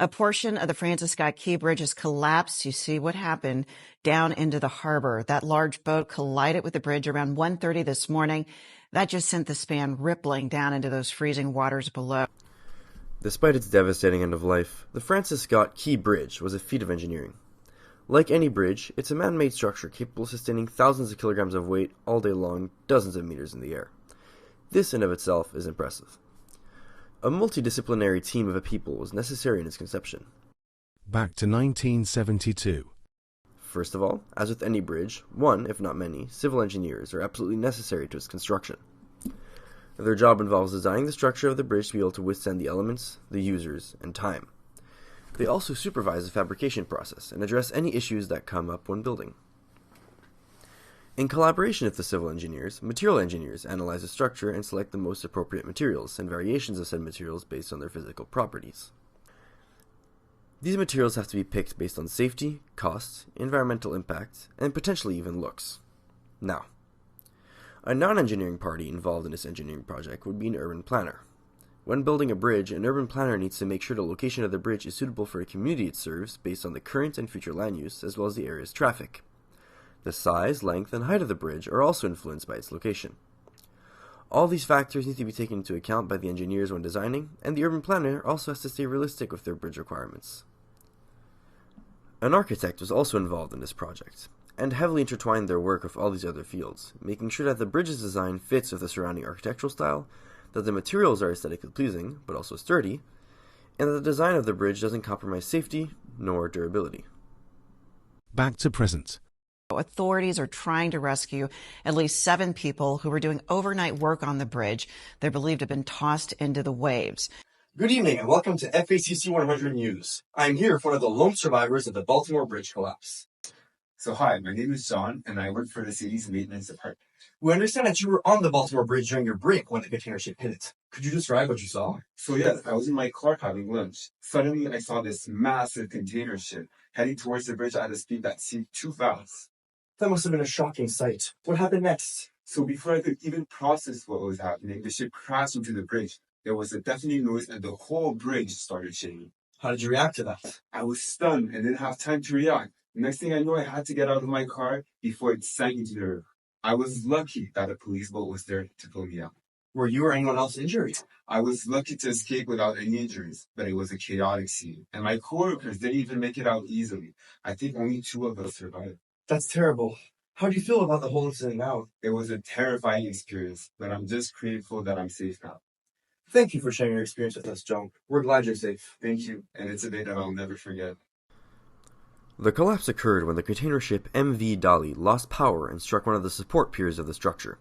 A portion of the Francis Scott Key Bridge has collapsed. You see what happened down into the harbor. That large boat collided with the bridge around 1:30 this morning. That just sent the span rippling down into those freezing waters below. Despite its devastating end of life, the Francis Scott Key Bridge was a feat of engineering. Like any bridge, it's a man-made structure capable of sustaining thousands of kilograms of weight all day long, dozens of meters in the air. This in of itself is impressive. A multidisciplinary team of a people was necessary in its conception. Back to 1972. First of all, as with any bridge, one, if not many, civil engineers are absolutely necessary to its construction. Their job involves designing the structure of the bridge to be able to withstand the elements, the users, and time. They also supervise the fabrication process and address any issues that come up when building. In collaboration with the civil engineers, material engineers analyze the structure and select the most appropriate materials and variations of said materials based on their physical properties. These materials have to be picked based on safety, cost, environmental impact, and potentially even looks. Now, a non-engineering party involved in this engineering project would be an urban planner. When building a bridge, an urban planner needs to make sure the location of the bridge is suitable for the community it serves based on the current and future land use as well as the area's traffic. The size, length, and height of the bridge are also influenced by its location. All these factors need to be taken into account by the engineers when designing, and the urban planner also has to stay realistic with their bridge requirements. An architect was also involved in this project, and heavily intertwined their work with all these other fields, making sure that the bridge's design fits with the surrounding architectural style, that the materials are aesthetically pleasing, but also sturdy, and that the design of the bridge doesn't compromise safety nor durability. Back to present. Authorities are trying to rescue at least 7 people who were doing overnight work on the bridge. They're believed to have been tossed into the waves. Good evening and welcome to FACC 100 News. I'm here with one of the lone survivors of the Baltimore Bridge collapse. So hi, my name is John and I work for the city's maintenance department. We understand that you were on the Baltimore Bridge during your break when the container ship hit it. Could you describe what you saw? So yes, I was in my car having lunch. Suddenly I saw this massive container ship heading towards the bridge at a speed that seemed too fast. That must have been a shocking sight. What happened next? So before I could even process what was happening, the ship crashed into the bridge. There was a deafening noise and the whole bridge started shaking. How did you react to that? I was stunned and didn't have time to react. The next thing I knew, I had to get out of my car before it sank into the river. I was lucky that a police boat was there to pull me out. Were you or anyone else injured? I was lucky to escape without any injuries, but it was a chaotic scene. And my coworkers didn't even make it out easily. I think only 2 of us survived. That's terrible. How do you feel about the whole incident now? It was a terrifying experience, but I'm just grateful that I'm safe now. Thank you for sharing your experience with us, John. We're glad you're safe. Thank you, and it's a day that I'll never forget. The collapse occurred when the container ship MV Dali lost power and struck one of the support piers of the structure.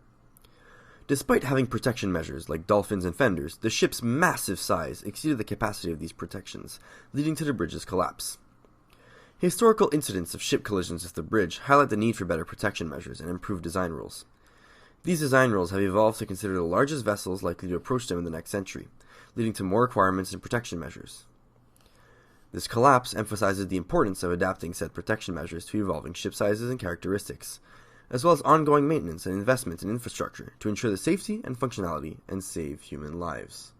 Despite having protection measures like dolphins and fenders, the ship's massive size exceeded the capacity of these protections, leading to the bridge's collapse. Historical incidents of ship collisions with the bridge highlight the need for better protection measures and improved design rules. These design rules have evolved to consider the largest vessels likely to approach them in the next century, leading to more requirements and protection measures. This collapse emphasizes the importance of adapting said protection measures to evolving ship sizes and characteristics, as well as ongoing maintenance and investment in infrastructure to ensure the safety and functionality and save human lives.